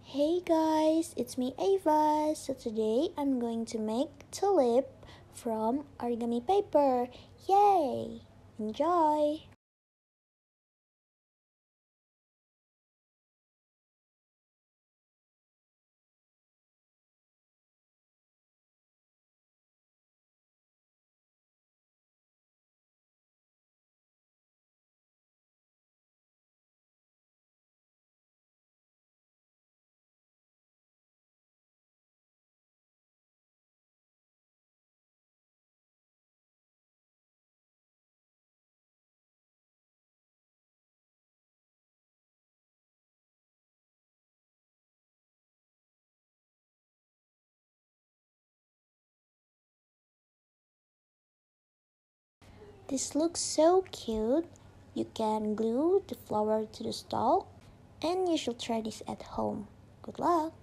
Hey guys, it's me Ava. So today I'm going to make tulip from origami paper. Yay! Enjoy! This looks so cute. You can glue the flower to the stalk and you should try this at home. Good luck!